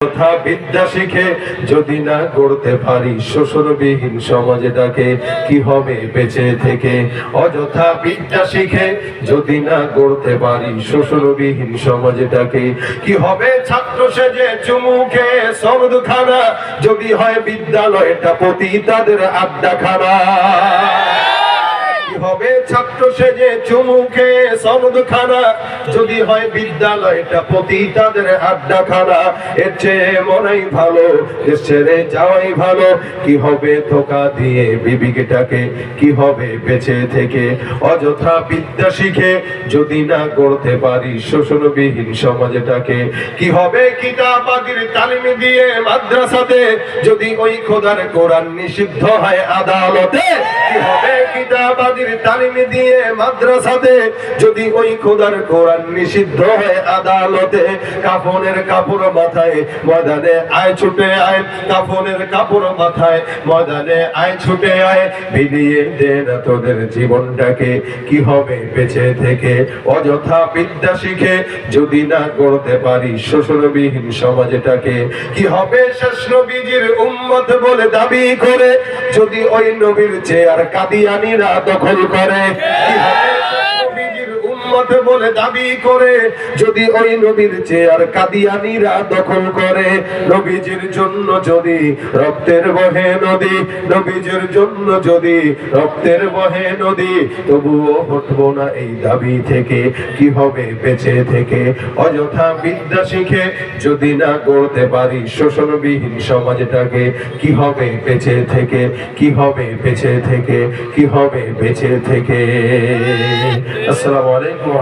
কথা বিদ্যা শিখে যদি না গড়তে পারি শোষণবিহীন সমাজটাকে, কি হবে বেঁচে থেকে? অযথা বিদ্যা শিখে যদি না গড়তে পারি শোষণবিহীন সমাজটাকে, কি হবে ছাত্র সেজে চুমুকে সরদখানা, যদি হয় বিদ্যালয়টা প্রতি তাদের আড্ডাখানা। হবে ছাত্র সেজে চুমুকে সনদখানা, যদি হয় বিদ্যালয়টা প্রতি তাদের আড্ডাখানা। এর চেয়ে মনেই ভালো দেশ ছেড়ে যাওয়াই ভালো, কি হবে ধোঁকা দিয়ে বিবেকটাকে, কি হবে বেঁচে থেকে? অযথা বিদ্যা শিখে যদি না গড়তে পারি শোষণবিহীন সমাজটাকে, কি হবে কিতাবাদির তালিম দিয়ে মাদ্রাসাতে, যদি ওই খোদার কোরআন নিষিদ্ধ হয় আদালতে। কি হবে কিতাবাদির তালিম দিয়ে মাদ্রাসাতে, যদি ওই খোদার কোরআন নিষিদ্ধ হয় আদালতে। কাফনের কাপড় মাথায় ময়দানে আয় ছুটে আয়, কাফনের কাপড় মাথায় ময়দানে আয় ছুটে আয়, বিলিয়ে দে না তোদের জীবনটাকে, কি হবে বেঁচে থেকে? অযথা বিদ্যা শিখে যদি না গড়তে পারি শোষণবিহীন সমাজটাকে, কি হবে শেষ নবীজির উম্মত বলে দাবি করে, যদি ওই নবীর চেয়ার কাদিয়ানীরা দখল করে। কি হবে নবীজির উম্মত বলে দাবি করে, যদি ওই নবীর চেয়ার কাদিয়ানীরা দখল করে। নবীজির জন্য যদি রক্তের বহে নদী, নবীজির জন্য যদি রক্তের বহে নদী, তবুও হটবো না এই দাবি থেকে, কি হবে বেঁচে থেকে? অযথা বিদ্যা শিখে যদি না গড়তে পারি শোষণবিহীন সমাজটাকে, কি হবে বেঁচে থেকে? কি হবে বেঁচে থেকে? কি হবে বেঁচে থেকে? আসসালামু আলাইকুম।